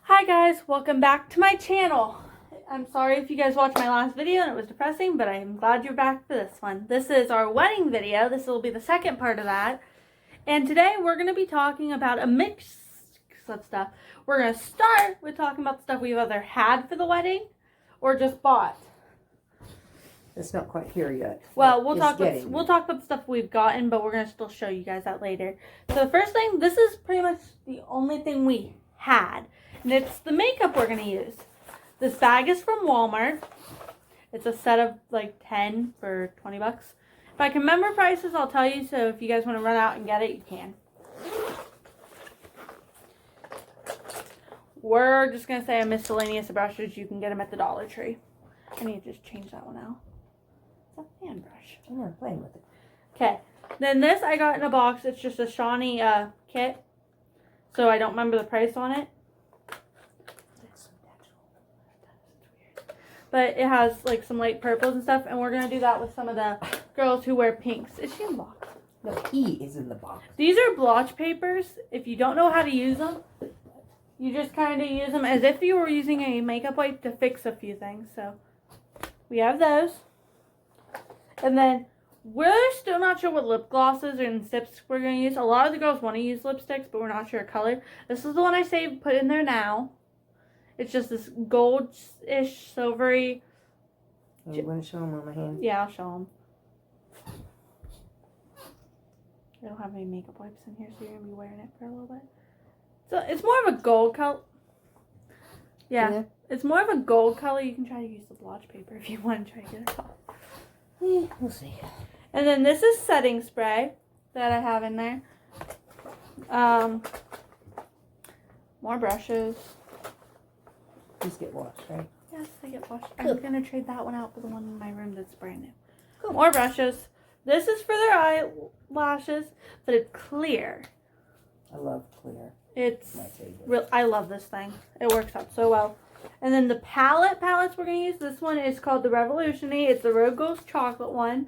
Hi guys, welcome back to my channel. I'm sorry if you guys watched my last video and it was depressing, but I'm glad you're back for this one. This is our wedding video. This will be the second part of that. And today we're going to be talking about a mix of stuff. We're going to start with talking about the stuff we've either had for the wedding or just bought. It's not quite here yet. Well, we'll talk about the stuff we've gotten, but we're going to still show you guys that later. So the first thing, this is pretty much the only thing we had. And it's the makeup we're going to use. This bag is from Walmart. It's a set of like 10 for 20 bucks. If I can remember prices, I'll tell you. So if you guys want to run out and get it, you can. We're just going to say a miscellaneous brushes. You can get them at the Dollar Tree. I need to just change that one out. It's a fan brush. I'm not playing with it. Okay. Then this I got in a box. It's just a Shawnee kit. So I don't remember the price on it. But it has like some light purples and stuff. And we're going to do that with some of the girls who wear pinks. Is she in the box? No, he is in the box. These are blotch papers. If you don't know how to use them, you just kind of use them as if you were using a makeup wipe to fix a few things. So we have those. And then we're still not sure what lip glosses and sips we're going to use. A lot of the girls want to use lipsticks, but we're not sure color. This is the one I saved, put in there now. It's just this gold-ish, silvery. You want to show them on my hand? Yeah, I'll show them. I don't have any makeup wipes in here, so you're going to be wearing it for a little bit. So it's more of a gold color. Yeah, it's more of a gold color. You can try to use the blotch paper if you want to try to get it off. Yeah, we'll see. And then this is setting spray that I have in there. More brushes. These get washed, right? Yes, they get washed. Cool. I'm going to trade that one out for the one in my room that's brand new. Cool. More brushes. This is for their eyelashes, but it's clear. I love clear. It's my favorite. real. I love this thing. It works out so well. And then the palettes we're going to use. This one is called the Revolutionary. It's the Road Goes Chocolate one.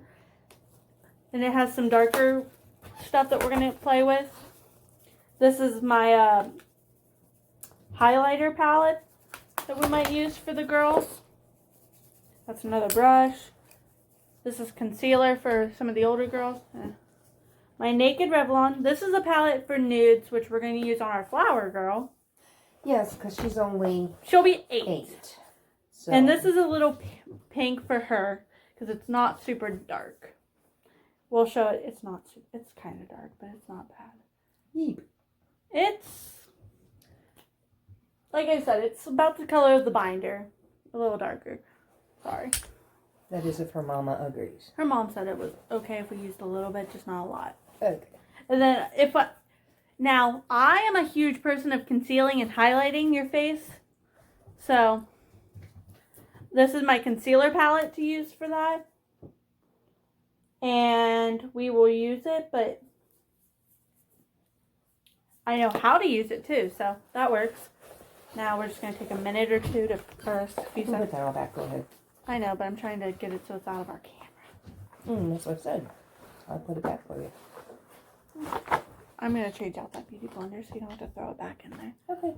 And it has some darker stuff that we're going to play with. This is my highlighter palette that we might use for the girls. That's another brush. This is concealer for some of the older girls. My Naked Revlon. This is a palette for nudes, which we're going to use on our flower girl. Yes, because she's only... She'll be 8. So. And this is a little pink for her, because it's not super dark. We'll show it. It's not. It's kind of dark, but it's not bad. Yeep. It's... Like I said, it's about the color of the binder. A little darker. Sorry. That is if her mama agrees. Her mom said it was okay if we used a little bit, just not a lot. Okay. And then now, I am a huge person of concealing and highlighting your face. So, this is my concealer palette to use for that. And we will use it, but I know how to use it too, so that works. Now we're just going to take a minute or two to first. Put that all back, go ahead. I know, but I'm trying to get it so it's out of our camera. That's what I said. I'll put it back for you. I'm going to change out that beauty blender so you don't have to throw it back in there. Okay.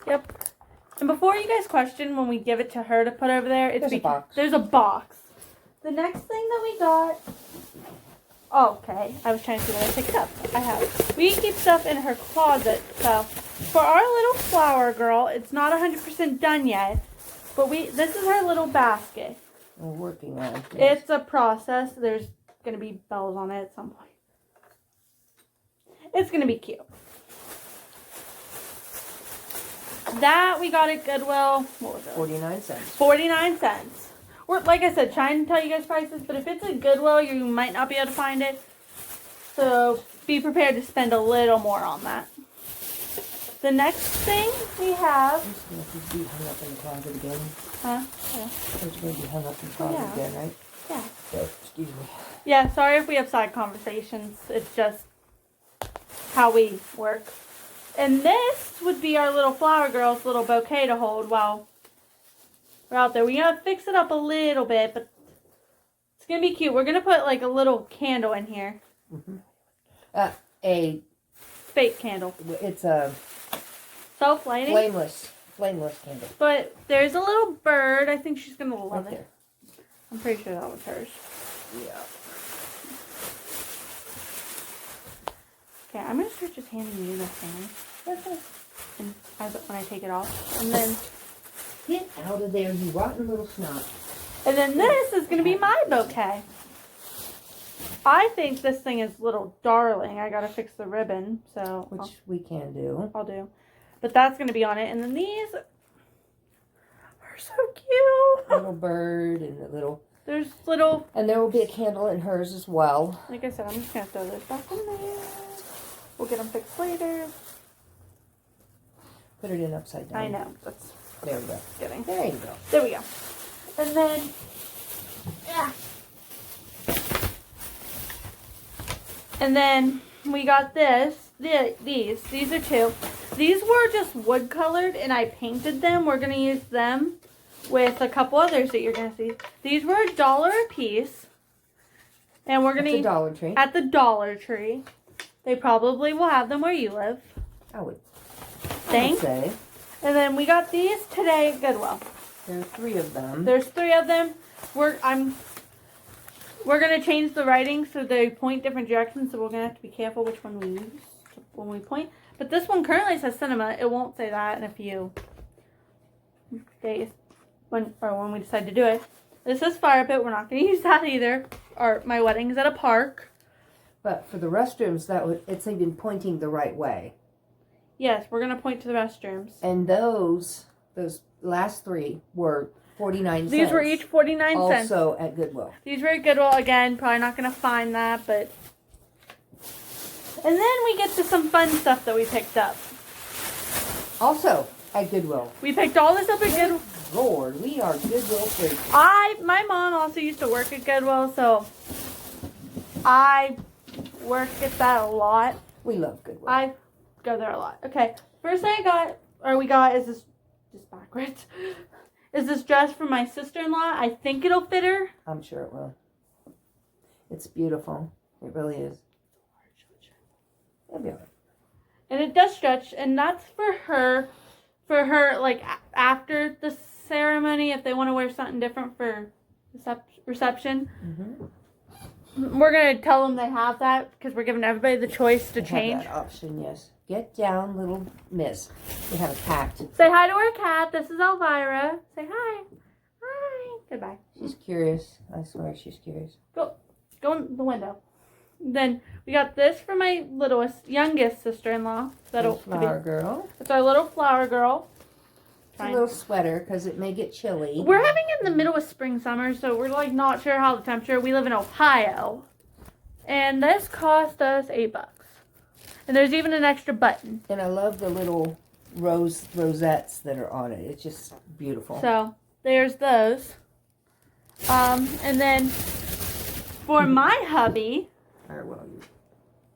Yep. And before you guys question when we give it to her to put over there, it's There's a box. There's a box. The next thing that we got... Oh, okay. I was trying to see what I picked up. I have. We keep stuff in her closet, so... For our little flower girl, it's not 100% done yet, but this is her little basket. We're working on it. Yes. It's a process. There's going to be bells on it at some point. It's going to be cute. That we got at Goodwill. What was it? 49 cents. 49 cents. We're, like I said, trying to tell you guys prices, but if it's at Goodwill, you might not be able to find it. So be prepared to spend a little more on that. The next thing we have... You're supposed to be hung up in the closet again. Huh? Yeah. You're going to be hung up in the closet again, right? Yeah. So, excuse me. Yeah, sorry if we have side conversations. It's just how we work. And this would be our little flower girl's little bouquet to hold while we're out there. We're going to fix it up a little bit, but it's going to be cute. We're going to put like a little candle in here. A fake candle. It's a Self-lighting? Flameless candle. But there's a little bird. I think she's going to love Right it. there. I'm pretty sure that was hers. Yeah. Okay, I'm going to start just handing you this thing. Okay. And when I take it off. And then... Get out of there, you rotten little snot. And then this is going to be my bouquet. I think this thing is little darling. I got to fix the ribbon. So Which we can do. I'll do. But that's going to be on it. And then these are so cute. Little bird and the little... There's little... And there will be a candle in hers as well. Like I said, I'm just going to throw those back in there. We'll get them fixed later. Put it in upside down. I know. That's There we go. kidding. There you go. There we go. And then... Yeah. And then we got this. These are two. These were just wood colored and I painted them. We're going to use them with a couple others that you're going to see. These were $1 a piece. And we're going to... At the Dollar Tree. At the Dollar Tree. They probably will have them where you live. I would Think. say. And then we got these today at Goodwill. There are 3 of them. There's 3 of them. We're gonna change the writing so they point different directions. So we're gonna have to be careful which one we use when we point. But this one currently says cinema. It won't say that in a few days when we decide to do it. This is fire pit. We're not gonna use that either. Or my wedding's at a park. But for the restrooms, it's even pointing the right way. Yes, we're gonna point to the restrooms. And those last 3 were 49 cents. These were each 49 cents. Also at Goodwill. These were at Goodwill. Again, probably not going to find that, but... And then we get to some fun stuff that we picked up. Also at Goodwill. We picked all this up at Goodwill. Lord, we are Goodwill freaks. My mom also used to work at Goodwill, so I work at that a lot. We love Goodwill. I go there a lot. Okay, first thing we got is this, just backwards, is this dress for my sister-in-law. I think it'll fit her. I'm sure it will. It's beautiful. It really is. It'll be all right. And it does stretch, and that's for her, like, after the ceremony, if they want to wear something different for reception. Mm-hmm. We're going to tell them they have that, because we're giving everybody the choice to They change. have that option, yes. Get down, little miss. We have a cat. Say hi to our cat. This is Elvira. Say hi. Hi. Goodbye. She's curious. I swear she's curious. Go in the window. Then we got this for my youngest sister-in-law. Flower girl. It's our little flower girl. It's a little sweater because it may get chilly. We're having it in the middle of spring, summer, so we're like not sure how the temperature. We live in Ohio. And this cost us $8. And there's even an extra button. And I love the little rosettes that are on it. It's just beautiful. So there's those. And then for my hubby, Or well, you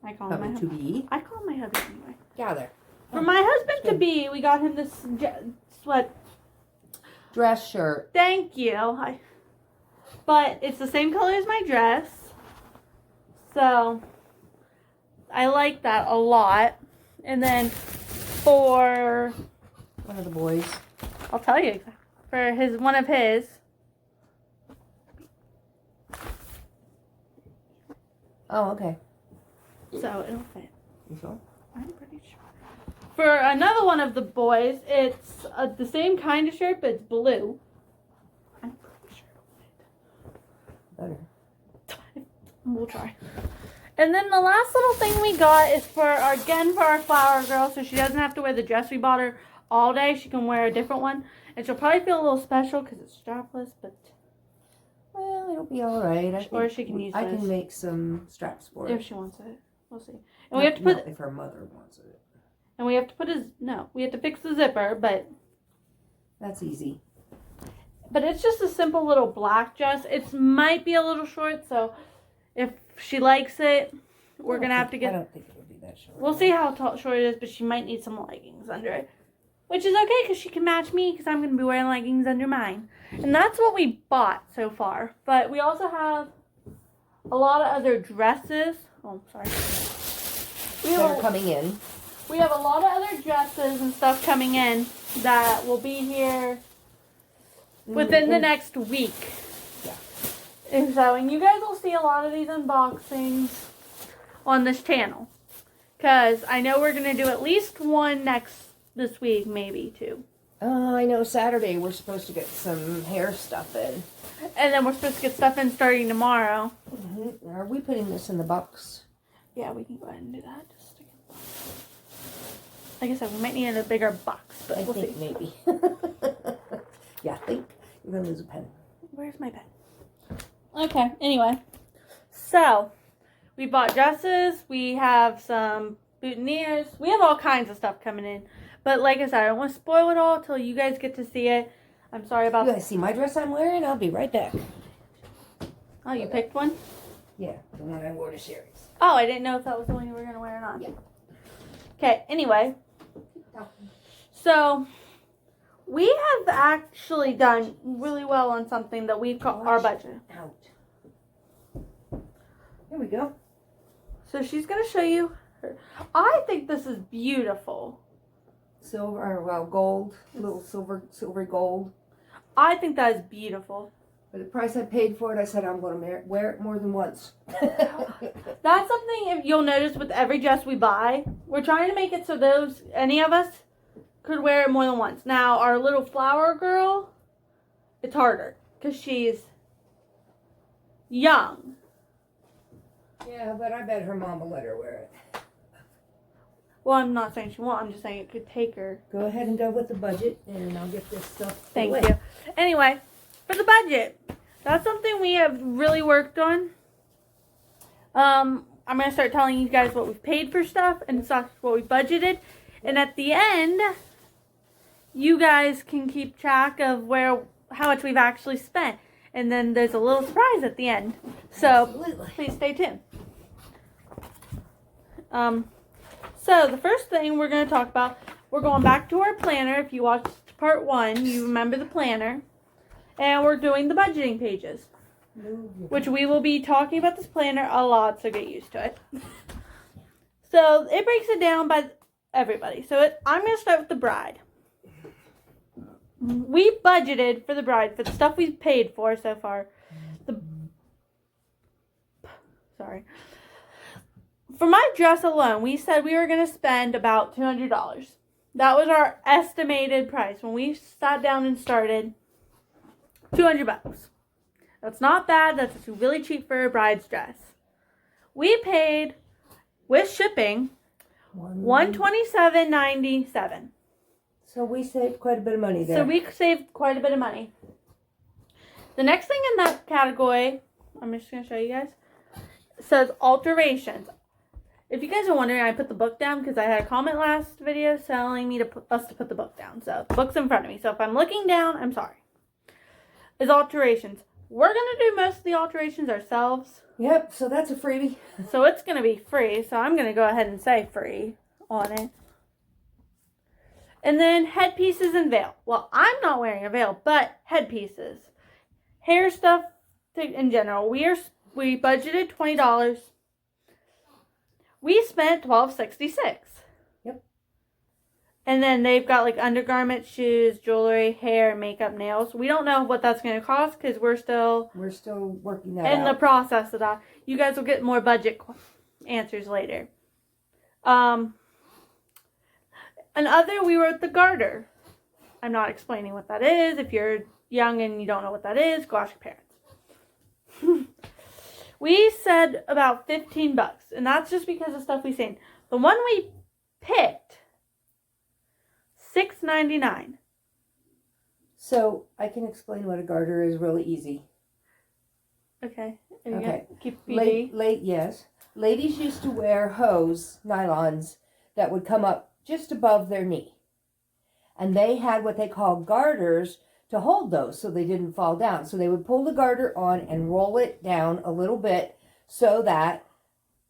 I call him my hubby to hubby. be. I call him my hubby anyway. Gather. For my husband to be, we got him this sweat. Dress shirt. Thank you. But it's the same color as my dress. So I like that a lot. And then for One of the boys. I'll tell you exactly. For one of his. Oh, okay. So it'll fit. You sure? I'm pretty sure. For another one of the boys, it's the same kind of shirt, but it's blue. I'm pretty sure it'll fit. Better. We'll try. And then the last little thing we got is for our flower girl, so she doesn't have to wear the dress we bought her all day. She can wear a different one. And she'll probably feel a little special because it's strapless, but... Well, it'll be all right. Or she can use I this. can make some straps for it. If she wants it. We'll see. And we have to put... Not if her mother wants it. And we have to put we have to fix the zipper, but... That's easy. But it's just a simple little black dress. It might be a little short, so if she likes it, we're going to have to get... I don't think it'll be that short. We'll see how short it is, but she might need some leggings under it. Which is okay, because she can match me, because I'm going to be wearing leggings under mine. And that's what we bought so far. But we also have a lot of other dresses. Oh, sorry. that are coming in. We have a lot of other dresses and stuff coming in that will be here within the next week. Yeah. And so, and you guys will see a lot of these unboxings on this channel. Because I know we're going to do at least one this week, maybe two. I know Saturday we're supposed to get some hair stuff in. And then we're supposed to get stuff in starting tomorrow. Mm-hmm. Are we putting this in the box? Yeah, we can go ahead and do that. Just stick it in the box. Like I said, we might need a bigger box, but we'll see. Maybe. Yeah, I think you're going to lose a pen. Where's my pen? Okay, anyway. So, we bought dresses. We have some boutonnieres. We have all kinds of stuff coming in. But like I said, I don't want to spoil it all until you guys get to see it. I'm sorry about You guys see my dress I'm wearing? I'll be right back. Oh, you picked one? Yeah, the one I wore to Sherry's. Oh, I didn't know if that was the one you were going to wear or not. Yeah. Okay, anyway. So, we have actually done really well on something that we've called our budget. Out. Here we go. So, she's going to show you her. I think this is beautiful. Silver, well, gold, little silver gold. I think that is beautiful. For the price I paid for it, I said I'm going to wear it more than once. That's something if you'll notice with every dress we buy. We're trying to make it so any of us could wear it more than once. Now, our little flower girl, it's harder because she's young. Yeah, but I bet her mom will let her wear it. Well, I'm not saying she won't. I'm just saying it could take her. Go ahead and go with the budget, and I'll get this stuff. Thank you. Anyway, for the budget, that's something we have really worked on. I'm going to start telling you guys what we've paid for stuff and stuff what we budgeted. And at the end, you guys can keep track of how much we've actually spent. And then there's a little surprise at the end. So, Absolutely. Please stay tuned. So, the first thing we're going to talk about, we're going back to our planner. If you watched part 1, you remember the planner. And we're doing the budgeting pages, which we will be talking about this planner a lot, so get used to it. So, it breaks it down by everybody. So, I'm going to start with the bride. We budgeted for the bride, for the stuff we've paid for so far. For my dress alone, we said we were going to spend about $200. That was our estimated price. When we sat down and started, $200. That's not bad. That's really cheap for a bride's dress. We paid, with shipping, $127.97. So we saved quite a bit of money there. So we saved quite a bit of money. The next thing in that category, I'm just going to show you guys, says alterations. If you guys are wondering, I put the book down because I had a comment last video telling me us to put the book down. So the book's in front of me. So if I'm looking down, I'm sorry. Is alterations. We're going to do most of the alterations ourselves. Yep, so that's a freebie. So it's going to be free. So I'm going to go ahead and say free on it. And then headpieces and veil. Well, I'm not wearing a veil, but headpieces. Hair stuff in general. We budgeted $20. We spent $12.66. Yep. And then they've got like undergarments, shoes, jewelry, hair, makeup, nails. We don't know what that's going to cost because we're still working that in out. the process of that. You guys will get more budget answers later. We were at the garter. I'm not explaining what that is. If you're young and you don't know what that is, go ask your parents. We said about $15, and that's just because of stuff we've seen. The one we picked, $6.99. So I can explain what a garter is really easy. Okay. Okay. Keep PG. Yes. Ladies used to wear hose, nylons, that would come up just above their knee. And they had what they called garters to hold those so they didn't fall down. So they would pull the garter on and roll it down a little bit so that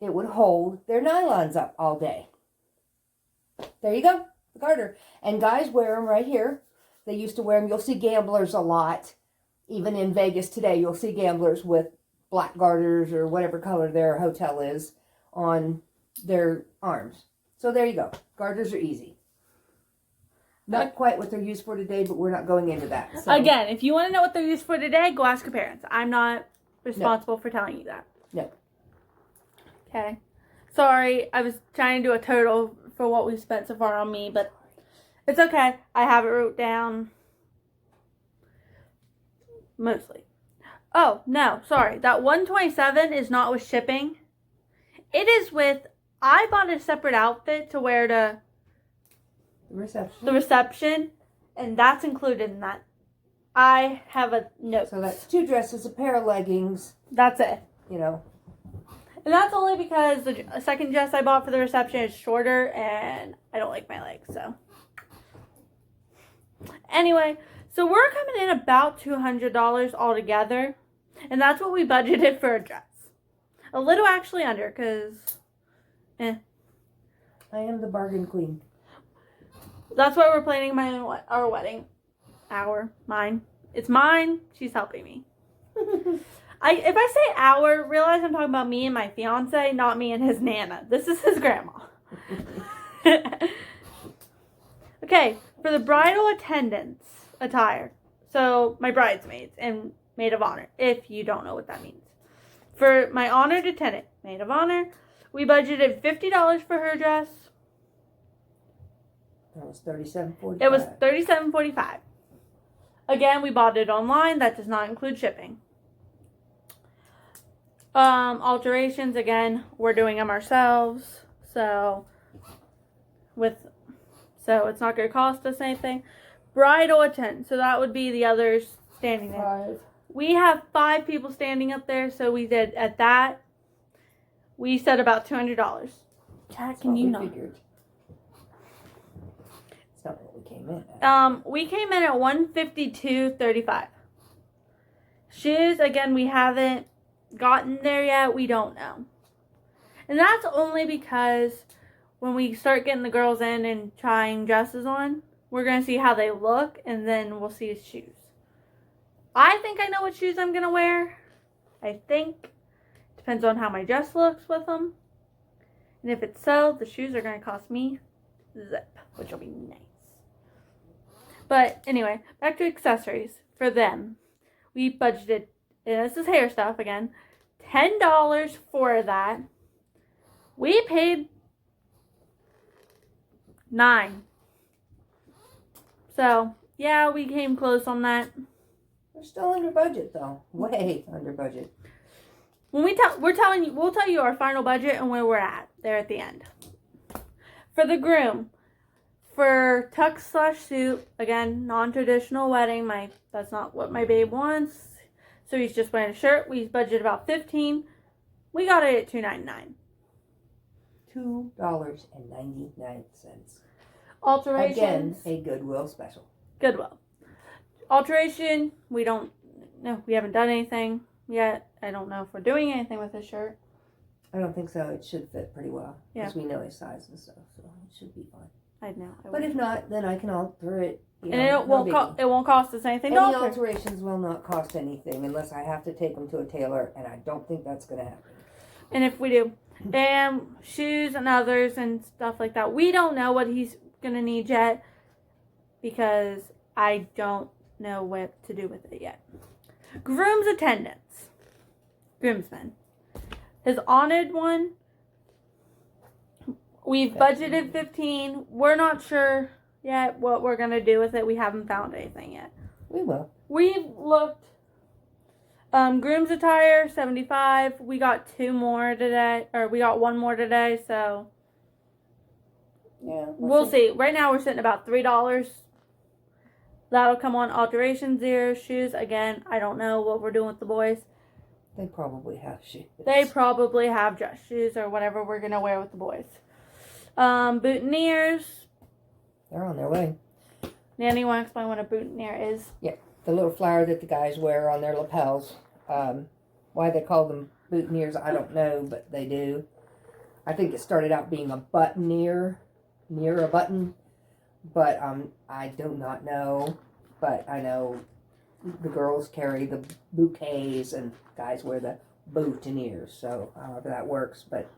it would hold their nylons up all day. There you go, the garter. And guys wear them right here. They used to wear them. You'll see gamblers a lot. Even in Vegas today, you'll see gamblers with black garters or whatever color their hotel is on their arms. So there you go. Garters are easy. Not quite what they're used for today, but we're not going into that. So. Again, if you want to know what they're used for today, go ask your parents. I'm not responsible for telling you that. No. Okay. Sorry, I was trying to do a total for what we've spent so far on me, but it's okay. I have it wrote down. Mostly. Oh, no, sorry. That $127 is not with shipping. It is with, I bought a separate outfit to wear to the reception, and that's included in that. I have a note. So that's 2 dresses, a pair of leggings. That's it. You know. And that's only because the second dress I bought for the reception is shorter, and I don't like my legs, so. Anyway, so we're coming in about $200 altogether, and that's what we budgeted for a dress. A little actually under, because, I am the bargain queen. That's why we're planning our wedding. Mine. It's mine. She's helping me. If I say our, realize I'm talking about me and my fiance, not me and his nana. This is his grandma. Okay, for the bridal attire. So my bridesmaids and maid of honor, if you don't know what that means. For my honored attendant, maid of honor, we budgeted $50 for her dress. That was $37.45. It was $37.45. Again, we bought it online. That does not include shipping. Alterations, again, we're doing them ourselves. So it's not going to cost us anything. Bridal attendant. So that would be the others standing there. 5. We have 5 people standing up there. So we did at that. We said about $200. Cat, can you not? Figured. It's not what we came in at. We came in at $152.35. Shoes, again, we haven't gotten there yet. We don't know. And that's only because when we start getting the girls in and trying dresses on, we're going to see how they look, and then we'll see his shoes. I think I know what shoes I'm going to wear. I think. Depends on how my dress looks with them. And if it's so, the shoes are going to cost me zip, which will be nice. But anyway, back to accessories. For them, we budgeted, and this is hair stuff again, $10 for that. We paid $9. So, yeah, we came close on that. We're still under budget, though. Way under budget. When we'll tell you our final budget and where we're at there at the end. For the groom, for tux/suit, again, non-traditional wedding. That's not what my babe wants. So he's just wearing a shirt. We budgeted about $15. We got it at $2.99. $2.99. Alterations. Again, a Goodwill special. Goodwill. Alteration, we haven't done anything yet. I don't know if we're doing anything with this shirt. I don't think so. It should fit pretty well. Yeah. Because we know his size and stuff, so it should be fine. I know. But if not, then I can alter it. And it won't cost us anything. Any alterations will not cost anything unless I have to take them to a tailor, and I don't think that's going to happen. And if we do, and shoes and others and stuff like that, we don't know what he's going to need yet because I don't know what to do with it yet. Groom's attendants. Groomsmen. His honored one, we've budgeted $15. We're not sure yet what we're going to do with it. We haven't found anything yet. We will. We've looked. Groom's attire, $75. We got 2 more today, or we got 1 more today, so yeah, we'll see. Right now we're sitting about $3. That'll come on alterations there. Shoes, again, I don't know what we're doing with the boys. They probably have shoes. They probably have dress shoes or whatever we're going to wear with the boys. Boutonnieres. They're on their way. Nanny, you want to explain what a boutonniere is? Yeah, the little flower that the guys wear on their lapels. Why they call them boutonnieres, I don't know, but they do. I think it started out being a buttonniere, near a button, but I do not know. But I know the girls carry the bouquets and guys wear the boutonnieres, so however that works. But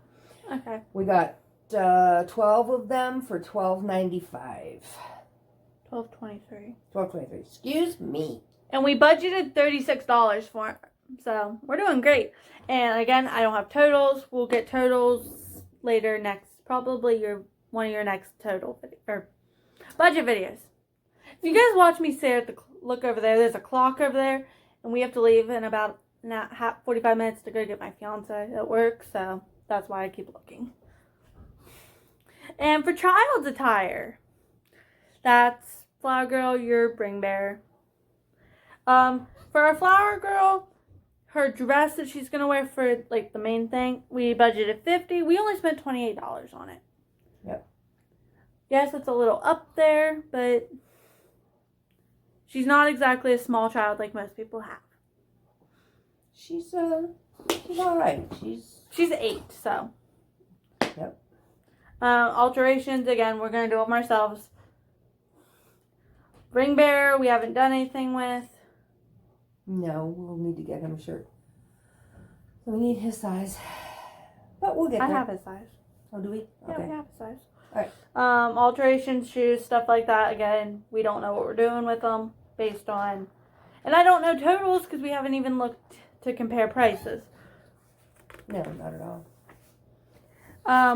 Okay. We got 12 of them for $12.95. $12.23. $12.23. Excuse me. And we budgeted $36 for it. So we're doing great. And again, I don't have totals. We'll get totals later probably one of your next total or budget videos. If you guys watch me stare at look over there's a clock over there, and we have to leave in about 45 minutes to go get my fiance at work. So that's why I keep looking. And for child's attire, that's Flower Girl, your Bring Bear. For our Flower Girl, her dress that she's gonna wear for like the main thing, we budgeted $50. We only spent $28 on it. Yep. Yes, it's a little up there, but she's not exactly a small child like most people have. She's all right. She's 8, so. Yep. Alterations, again, we're gonna do them ourselves. Ring Bear, we haven't done anything with. No, we'll need to get him a shirt. So we need his size. But we'll get there. I have his size. Oh, do we? Yeah, Okay. we have his size. Alright. Alterations, shoes, stuff like that. Again, we don't know what we're doing with them based on... And I don't know totals because we haven't even looked to compare prices. No, not at all.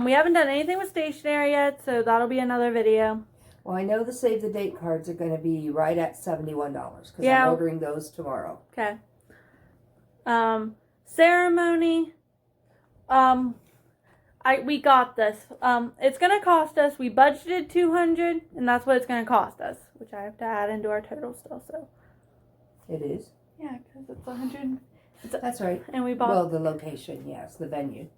We haven't done anything with stationery yet, so that'll be another video. Well, I know the save the date cards are going to be right at $71 because Yeah. I'm ordering those tomorrow. Okay. Ceremony. We got this. It's gonna cost us. We budgeted $200, and that's what it's gonna cost us, which I have to add into our total still. So. It is. Yeah, because it's $100. That's right. And we bought. Well, the location, yes, the venue.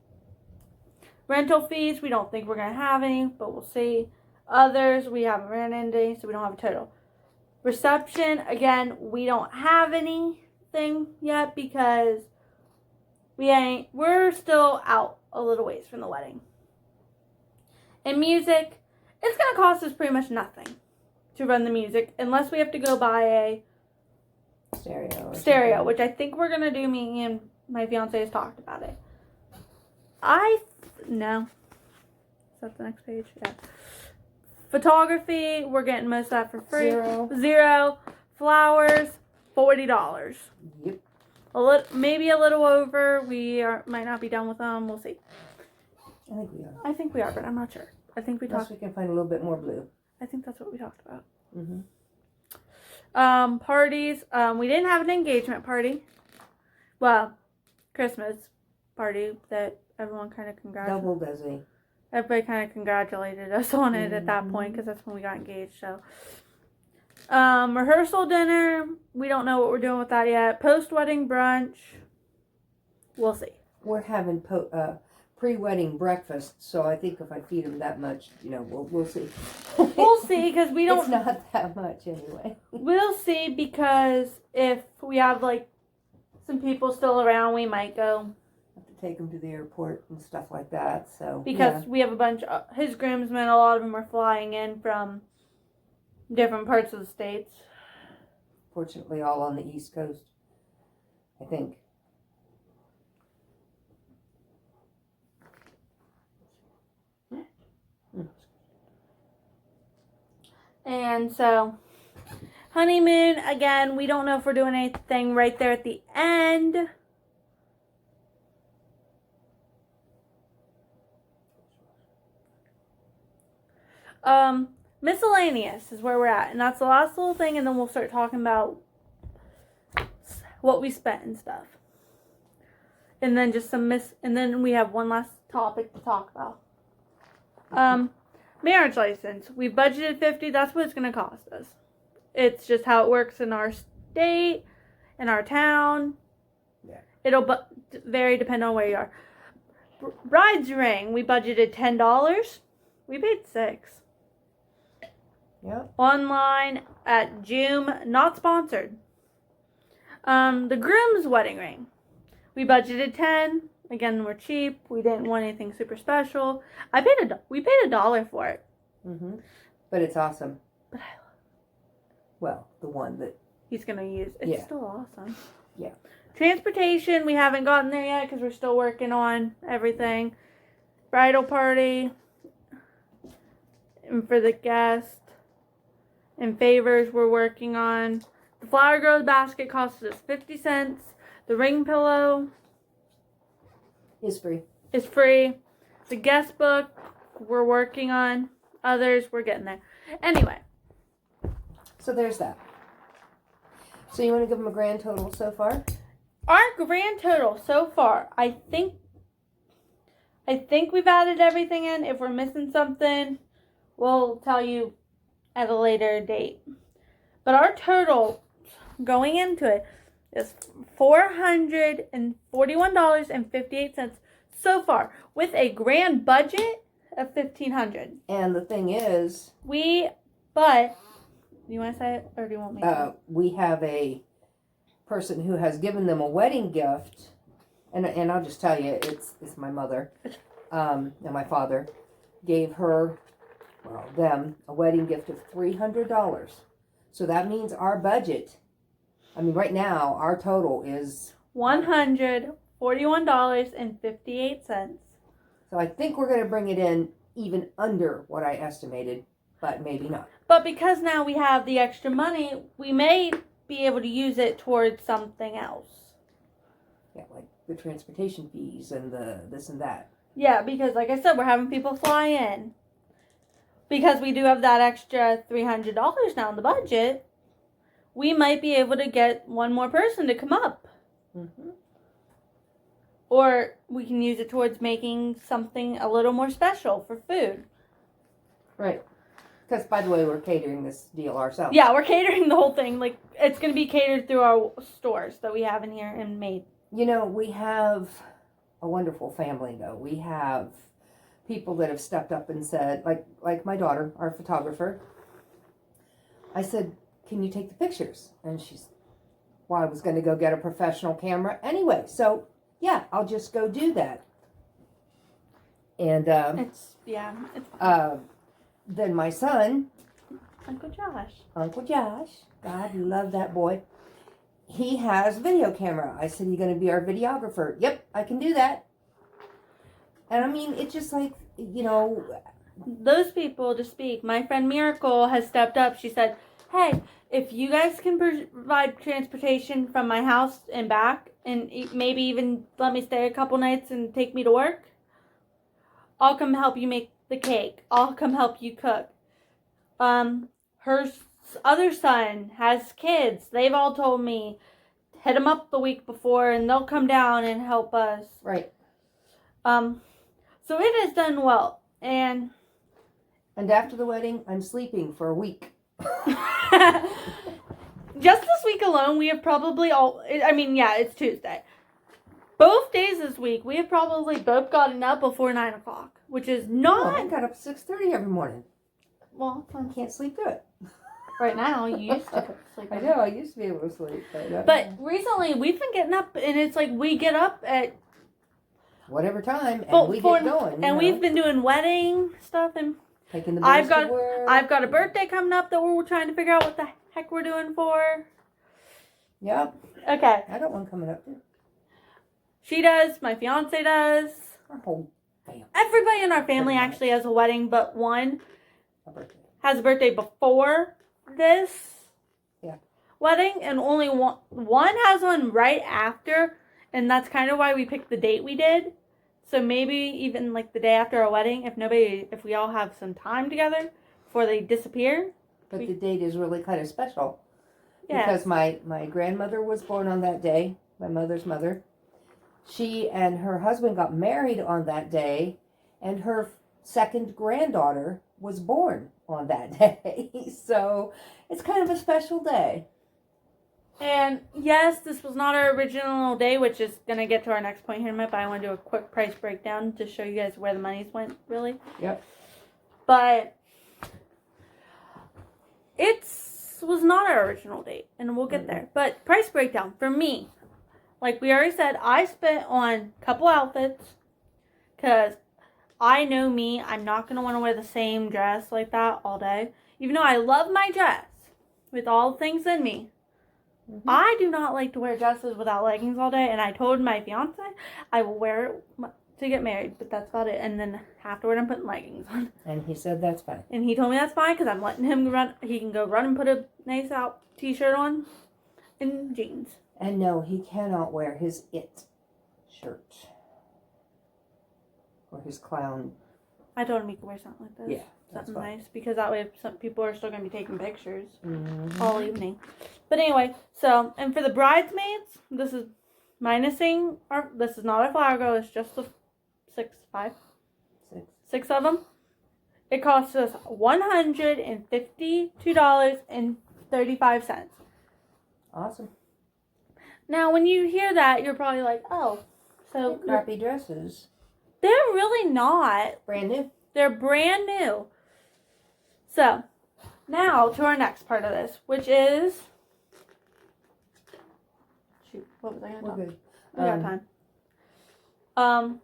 Rental fees. We don't think we're gonna have any, but we'll see. Others we haven't ran into any, so we don't have a total. Reception, again, we don't have anything yet because we're still out a little ways from the wedding. And music, it's gonna cost us pretty much nothing to run the music unless we have to go buy a stereo, which I think we're gonna do. Me and my fiance has talked about it. No. Is that the next page? Yeah. Photography, we're getting most of that for free. Zero. Flowers, $40. Yep. Maybe a little over. Might not be done with them. We'll see. I think we are. But I'm not sure. I think we Unless talked. we can find a little bit more blue. I think that's what we talked about. Mm-hmm. Parties. We didn't have an engagement party. Well, Christmas party that everyone kind of congratulated. Double busy. Everybody kind of congratulated us on it at that point because that's when we got engaged. So, rehearsal dinner. We don't know what we're doing with that yet. Post-wedding brunch. We'll see. We're having pre-wedding breakfast, so I think if I feed them that much, we'll see. We'll see because we don't. It's not that much anyway. We'll see because if we have some people still around, we might go. Take them to the airport and stuff like that. So because we have a bunch of his groomsmen, a lot of them are flying in from different parts of the states. Fortunately, all on the East Coast, I think. And so, honeymoon, again, we don't know if we're doing anything right there at the end. Miscellaneous is where we're at, and that's the last little thing, and then we'll start talking about what we spent and stuff. And then just and then we have one last topic to talk about. Marriage license. We budgeted $50. That's what it's going to cost us. It's just how it works in our state, in our town. Yeah. It'll vary depending on where you are. Bride's ring. We budgeted $10. We paid $6. Yep. Online at Joom, not sponsored. The groom's wedding ring. We budgeted $10. Again, we're cheap. We didn't want anything super special. We paid $1 for it. Mm-hmm. But it's awesome. Well, the one that he's gonna use. It's still awesome. Yeah. Transportation, we haven't gotten there yet because we're still working on everything. bridal party, and for the guest, and favors we're working on. The flower girl basket costs us 50 cents. The ring pillow Is free. is free. The guest book we're working on. Others, we're getting there. Anyway. So there's that. So you want to give them a grand total so far? Our grand total so far, I think we've added everything in. If we're missing something, we'll tell you at a later date. But our total going into it is $441.58 so far, with a grand budget of $1,500. And the thing is, but you want to say it, or do you want me to? we have a person who has given them a wedding gift, and I'll just tell you, it's my mother, and my father gave them a wedding gift of $300. So that means our budget. I mean, right now our total is $141.58. So I think we're going to bring it in even under what I estimated, but maybe not. But because now we have the extra money, we may be able to use it towards something else. Yeah, like the transportation fees and the this and that. Yeah, because like I said, we're having people fly in. Because we do have that extra $300 now in the budget, we might be able to get one more person to come up. Mm-hmm. Or we can use it towards making something a little more special for food. Right. Because, by the way, we're catering this deal ourselves. Yeah, we're catering the whole thing. Like, it's going to be catered through our stores that we have in here and made. You know, we have a wonderful family, though. We have people that have stepped up and said, like my daughter, our photographer. I said, can you take the pictures? And I was going to go get a professional camera anyway. So, yeah, I'll just go do that. And, It's fine. Then my son, Uncle Josh, God love that boy. He has a video camera. I said, you going to be our videographer? Yep, I can do that. And I mean, it's just like, you know. Those people to speak. My friend Miracle has stepped up. She said, hey, if you guys can provide transportation from my house and back, and maybe even let me stay a couple nights and take me to work, I'll come help you make the cake. I'll come help you cook. Her other son has kids. They've all told me, hit them up the week before and they'll come down and help us. Right. So it has done well. And after the wedding, I'm sleeping for a week. Just this week alone, we have probably it's Tuesday. Both days this week, we have probably both gotten up before 9 o'clock, which is not. I got up at 6:30 every morning. Well, I can't sleep through it. Right now, you used to sleep. I know, I used to be able to sleep. But recently, we've been getting up, and it's like we get up at whatever time, and we get going. And we've been doing wedding stuff, and taking the boys to work. I've got a birthday coming up that we're trying to figure out what the heck we're doing for. Yep. Okay. I got one coming up too. She does. My fiance does. Our whole family. Everybody in our family actually has a wedding, but one has a birthday before this wedding, and only one has one right after, and that's kind of why we picked the date we did. So maybe even like the day after our wedding, if we all have some time together before they disappear. But the date is really kind of special. Yeah. Because my grandmother was born on that day, my mother's mother. She and her husband got married on that day, and her second granddaughter was born on that day. So it's kind of a special day. And yes, this was not our original day, which is going to get to our next point here in a minute, but I want to do a quick price breakdown to show you guys where the monies went, really. Yep. But it was not our original date, and we'll get there. But price breakdown, for me, like we already said, I spent on a couple outfits, because I know me, I'm not going to want to wear the same dress like that all day. Even though I love my dress, with all the things in me, I do not like to wear dresses without leggings all day, and I told my fiance I will wear it to get married, but that's about it. And then afterward, I'm putting leggings on. And he said that's fine. And he told me that's fine because I'm letting him run. He can go run and put a nice out t-shirt on and jeans. And no, he cannot wear his it shirt. Or his clown. I told him he could wear something like this. Yeah, something nice. Because that way some people are still going to be taking pictures Mm-hmm. all evening. But anyway, so, and for the bridesmaids, this is minusing this is not a flower girl, it's just the six of them. It costs us $152.35. Awesome. Now, when you hear that, you're probably like, oh, so Crappy dresses. they're really not. Brand new. They're brand new. So, now to our next part of this, which is... Shoot, what was I going to talk about? Good. We got time.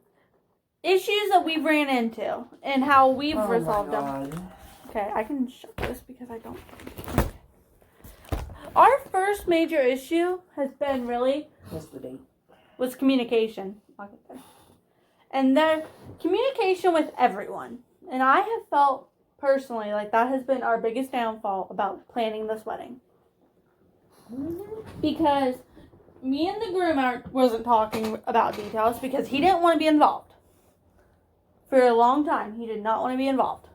Issues that we've ran into and how we've resolved them. Okay, I can shut this because I don't... Okay. Our first major issue has been really... What's the date? Was communication. I'll get there. And the communication with everyone. And I have felt personally like that has been our biggest downfall about planning this wedding. Because me and the groom wasn't talking about details because he didn't want to be involved. For a long time, he did not want to be involved.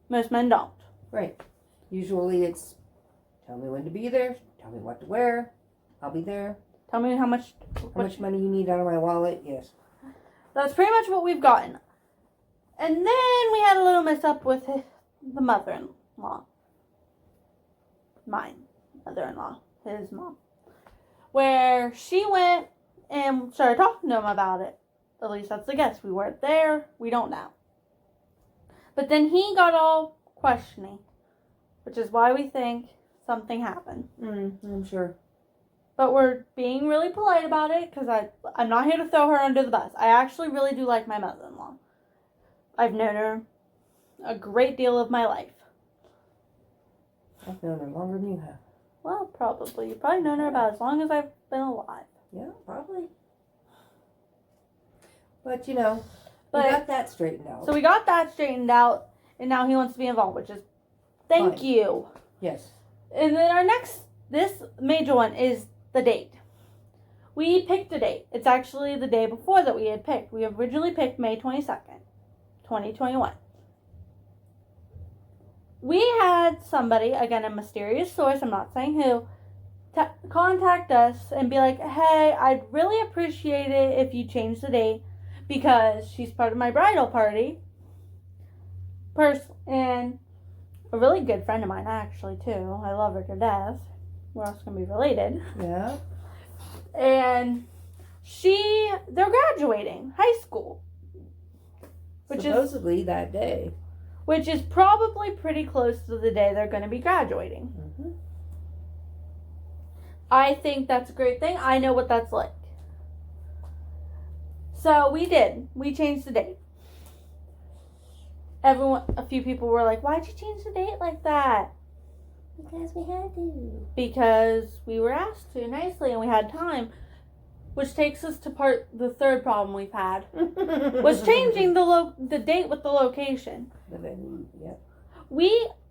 Most men don't. Right. Usually it's, tell me when to be there, tell me what to wear, I'll be there. Tell me how much money you need out of my wallet, yes. That's pretty much what we've gotten. And then we had a little mess up with the mother-in-law. Mine. Mother-in-law. His mom. Where she went and started talking to him about it. At least that's the guess. We weren't there. We don't know. But then he got all questioning. Which is why we think something happened. I'm sure. But we're being really polite about it because I'm not here to throw her under the bus. I actually really do like my mother-in-law. I've known her a great deal of my life. I've known her longer than you have. Well, probably. You've probably known her about as long as I've been alive. Yeah, probably. But, we got that straightened out. So we got that straightened out, and now he wants to be involved, which is thank Fine. you. Yes. And then this major one is the date. We picked a date. It's actually the day before that we had picked. We originally picked May 22nd, 2021. We had somebody, again, a mysterious source, I'm not saying who, contact us and be like, hey, I'd really appreciate it if you change the date because she's part of my bridal party. And a really good friend of mine, actually, too. I love her to death. We're also going to be related. Yeah. And they're graduating high school. Supposedly that day. Which is probably pretty close to the day they're going to be graduating. Mm-hmm. I think that's a great thing. I know what that's like. So we did. We changed the date. A few people were like, why'd you change the date like that? Because we had to. Because we were asked to nicely and we had time. Which takes us to the third problem we've had. Was changing the date with the location. The venue, yeah.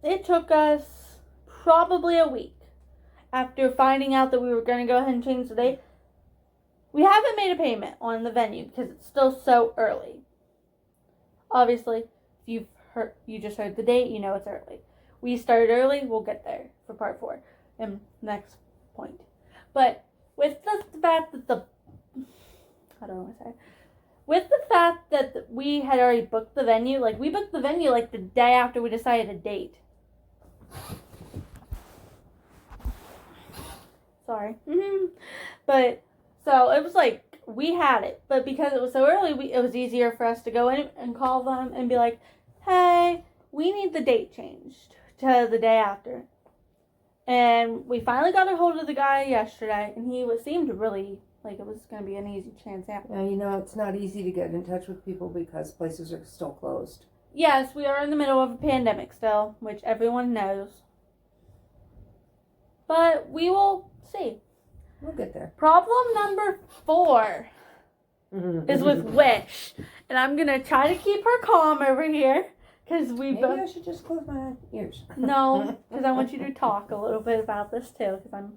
It took us probably a week after finding out that we were going to go ahead and change the date. We haven't made a payment on the venue because it's still so early. Obviously, if you just heard the date, you know it's early. We started early, we'll get there for part 4. And next point. But with the fact that with the fact that we had already booked the venue, we booked the venue the day after we decided a date. Sorry. But, so it was we had it. But because it was so early, it was easier for us to go in and call them and be like, hey, we need the date changed to the day after. And we finally got a hold of the guy yesterday, and he seemed really like it was going to be an easy transaction. Now, it's not easy to get in touch with people because places are still closed. Yes, we are in the middle of a pandemic still, which everyone knows. But we will see. We'll get there. Problem number 4 is with Wish. And I'm going to try to keep her calm over here. Because we Maybe I should just close my ears. No, because I want you to talk a little bit about this too. Because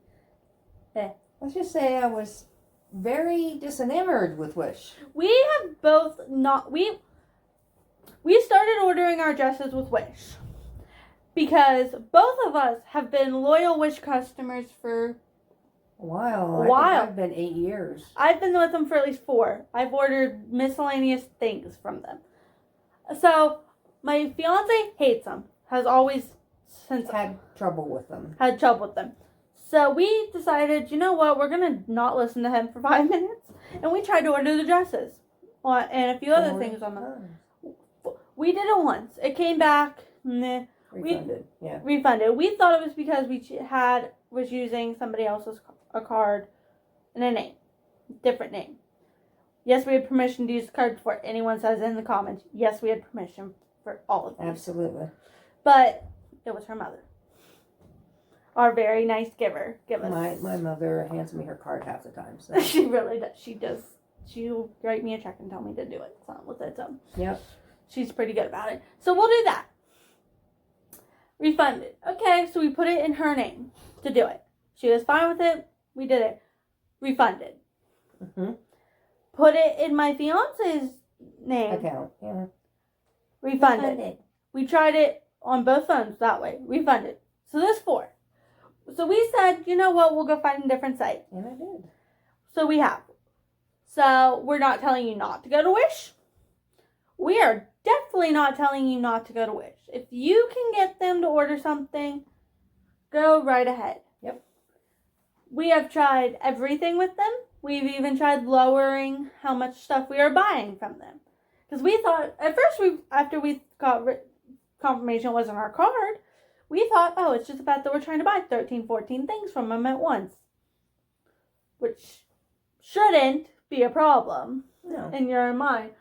Let's just say I was very disenamored with Wish. We have both not... We started ordering our dresses with Wish. Because both of us have been loyal Wish customers for... A while. I think I've been 8 years. I've been with them for at least 4. I've ordered miscellaneous things from them. So, my fiance hates them. Has always since had trouble with them. So we decided, you know what, we're going to not listen to him for 5 minutes. And we tried to order the dresses. And a few other things on them. We did it once. It came back. Refunded. Refunded. We thought it was because we was using somebody else's a card and a name. Different name. Yes, we had permission to use the card before anyone says in the comments. Yes, we had permission for all of them. Absolutely. But it was her mother. Our very nice giver. My mother hands me her card half the time. So. She really does. She does. She'll write me a check and tell me to do it. So with it. So yep. She's pretty good about it. So we'll do that. Refunded. Okay, so we put it in her name to do it. She was fine with it. We did it. Refunded. Mm-hmm. Put it in my fiance's name. Account. Yeah. Refunded. We tried it on both phones that way. Refunded. So there's 4. So we said, you know what, we'll go find a different site. And I did. So we have. So we're not telling you not to go to Wish. We are definitely not telling you not to go to Wish. If you can get them to order something, go right ahead. Yep. We have tried everything with them. We've even tried lowering how much stuff we are buying from them. Because we thought, at first, after we got confirmation it wasn't our card, we thought, oh, it's just the fact that we're trying to buy 13, 14 things from them at once. Which shouldn't be a problem in your mind.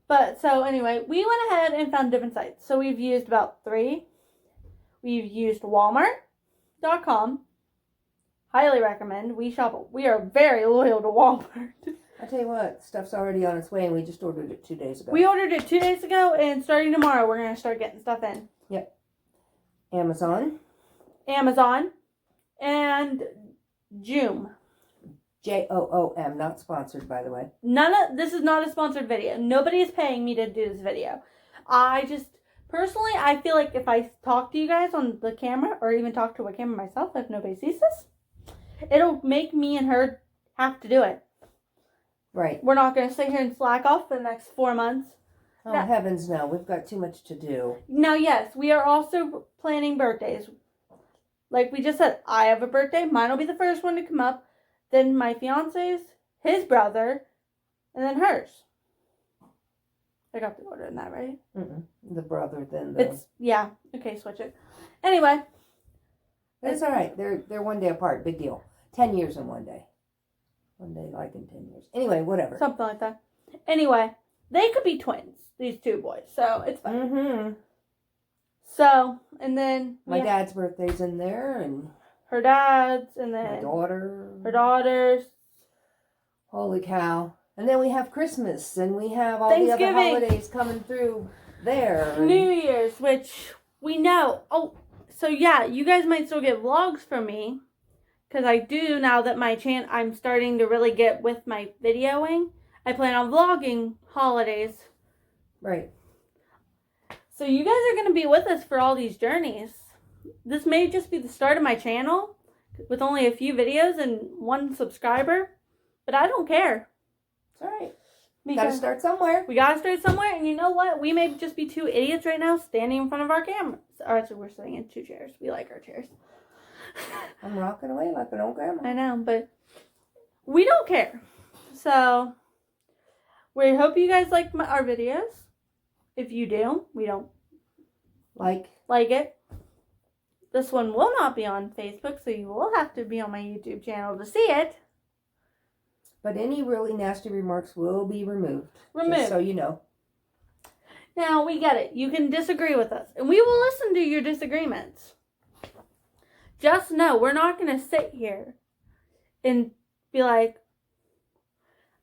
But, so anyway, we went ahead and found different sites. So we've used about 3. We've used Walmart.com. Highly recommend. We are very loyal to Walmart. I tell you what, stuff's already on its way, and we just ordered it 2 days ago. We ordered it 2 days ago, and starting tomorrow, we're going to start getting stuff in. Yep. Amazon, and Joom. Joom, not sponsored, by the way. This is not a sponsored video. Nobody is paying me to do this video. Personally, I feel like if I talk to you guys on the camera, or even talk to a camera myself, if nobody sees this, it'll make me and her have to do it. Right. We're not going to sit here and slack off for the next 4 months. Oh, heavens no. We've got too much to do. Now, yes, we are also planning birthdays. Like we just said, I have a birthday. Mine will be the first one to come up. Then my fiance's, his brother, and then hers. I got the order in that, right? The brother, then the... Yeah. Okay, switch it. Anyway. It's all right. They're 1 day apart. Big deal. 10 years in 1 day. 1 day like in 10 years. Anyway, whatever. Something like that. Anyway, they could be twins, these 2 boys. So, it's fine. Mm-hmm. So, and then... My dad's birthday's in there, and... Her dad's, and then... My daughter. Her daughter's. Holy cow. And then we have Christmas, and we have all the other holidays coming through there. New Year's, which we know. Oh, so yeah, you guys might still get vlogs from me. Because I do, now that I'm starting to really get with my videoing. I plan on vlogging holidays. Right. So you guys are going to be with us for all these journeys. This may just be the start of my channel. With only a few videos and 1 subscriber. But I don't care. It's alright. Gotta start somewhere. We gotta start somewhere, and you know what? We may just be 2 idiots right now standing in front of our cameras. Alright, so we're sitting in 2 chairs. We like our chairs. I'm rocking away like an old grandma. I know, but we don't care. So, we hope you guys like our videos. If you do, we don't like it. This one will not be on Facebook, so you will have to be on my YouTube channel to see it. But any really nasty remarks will be removed. Just so you know. Now, we get it. You can disagree with us. And we will listen to your disagreements. Just know, we're not going to sit here and be like,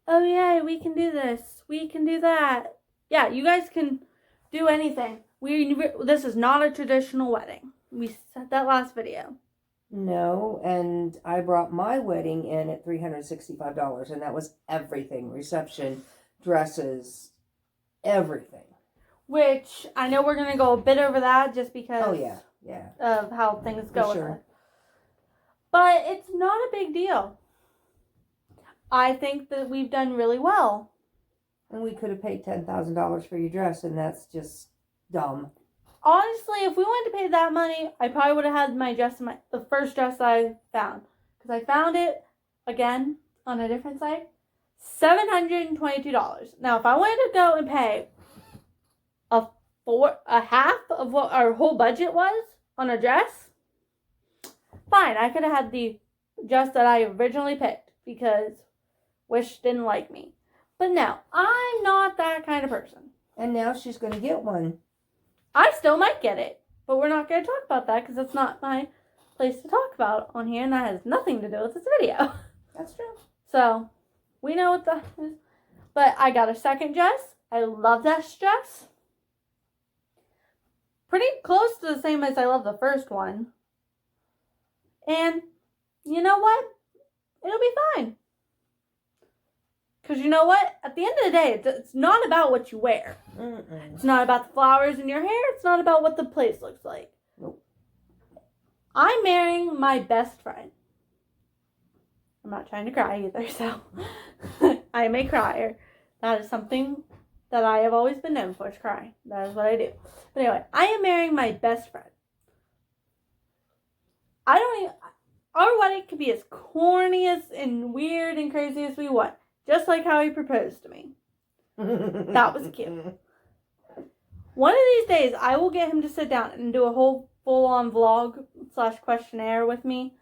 oh yeah, we can do this, we can do that. Yeah, you guys can do anything. This is not a traditional wedding. We said that last video. No, and I brought my wedding in at $365, and that was everything. Reception, dresses, everything. Which, I know we're going to go a bit over that just because Oh, yeah. of how things go with sure. it. But it's not a big deal. I think that we've done really well. And we could have paid $10,000 for your dress, and that's just dumb. Honestly, if we wanted to pay that money, I probably would have had my dress, the first dress I found. Because I found it, again, on a different site, $722. Now, if I wanted to go and pay a half of what our whole budget was on a dress, fine, I could have had the dress that I originally picked because Wish didn't like me. But no, I'm not that kind of person. And now she's going to get one. I still might get it, but we're not going to talk about that because that's not my place to talk about on here, and that has nothing to do with this video. That's true. So, we know what that is. But I got a second dress. I love that dress. Pretty close to the same as I love the first one. And, you know what? It'll be fine. Because you know what? At the end of the day, it's not about what you wear. It's not about the flowers in your hair. It's not about what the place looks like. Nope. I'm marrying my best friend. I'm not trying to cry either, so I am a crier. That is something that I have always been known for, is crying. That is what I do. But anyway, I am marrying my best friend. Our wedding could be as corny and weird and crazy as we want. Just like how he proposed to me. That was cute. One of these days, I will get him to sit down and do a whole full-on vlog / questionnaire with me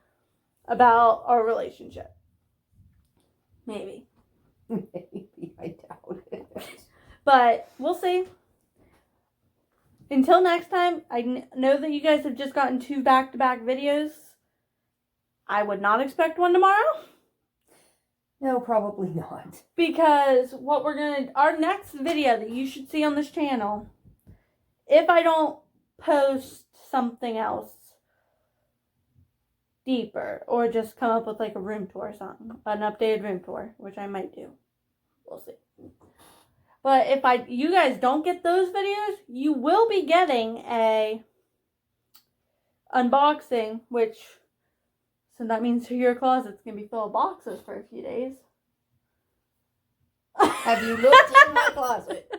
about our relationship. Maybe. Maybe. I doubt it. But we'll see. Until next time, I know that you guys have just gotten 2 back-to-back videos. I would not expect one tomorrow. No, probably not. Because our next video that you should see on this channel, if I don't post something else deeper, or just come up with like a room tour or something, an updated room tour, which I might do. We'll see. But if you guys don't get those videos, you will be getting a unboxing, so that means your closet's going to be full of boxes for a few days. Have you looked in my closet?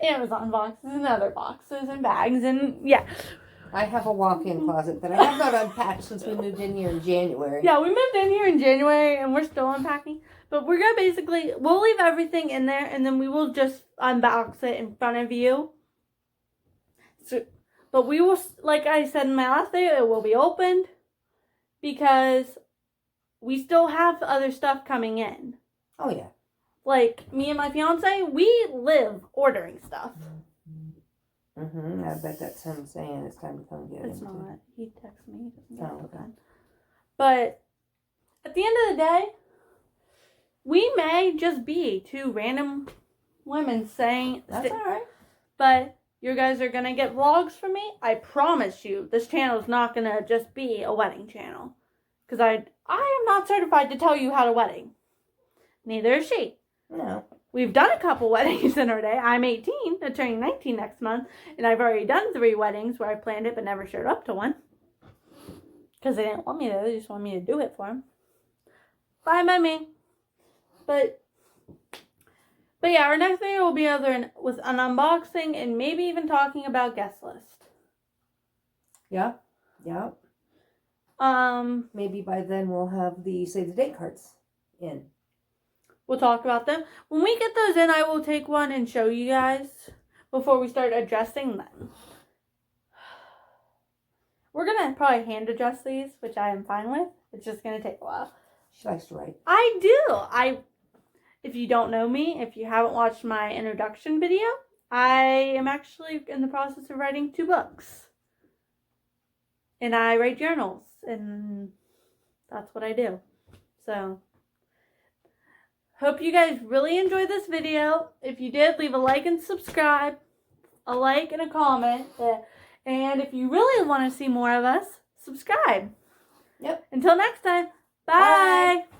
Amazon boxes and other boxes and bags and yeah. I have a walk-in closet that I have not unpacked since we moved in here in January. Yeah, we moved in here in January and we're still unpacking. But we're going to we'll leave everything in there and then we will just unbox it in front of you. But we will, like I said in my last video, it will be opened. Because we still have other stuff coming in. Oh, yeah. Like, me and my fiance, we live ordering stuff. I bet that's him saying it's time to come get it. It's not. He texts me. He doesn't get it okay. But at the end of the day, we may just be 2 random women saying... That's all right. But you guys are going to get vlogs from me. I promise you, this channel is not going to just be a wedding channel. Because I am not certified to tell you how to wedding. Neither is she. No. We've done a couple weddings in our day. I'm 18, I'm turning 19 next month. And I've already done 3 weddings where I planned it but never showed up to one. Because they didn't want me there. They just wanted me to do it for them. Fine by me. But yeah, our next video will be with an unboxing and maybe even talking about guest list. Yeah. Maybe by then we'll have the save the date cards in. We'll talk about them. When we get those in, I will take one and show you guys before we start addressing them. We're going to probably hand address these, which I am fine with. It's just going to take a while. She likes to write. I do. If you don't know me, if you haven't watched my introduction video, I am actually in the process of writing 2 books. And I write journals, and that's what I do. So, Hope you guys really enjoyed this video. If you did, leave a like and subscribe. A like and a comment. And if you really want to see more of us, subscribe. Yep. Until next time, bye. Bye.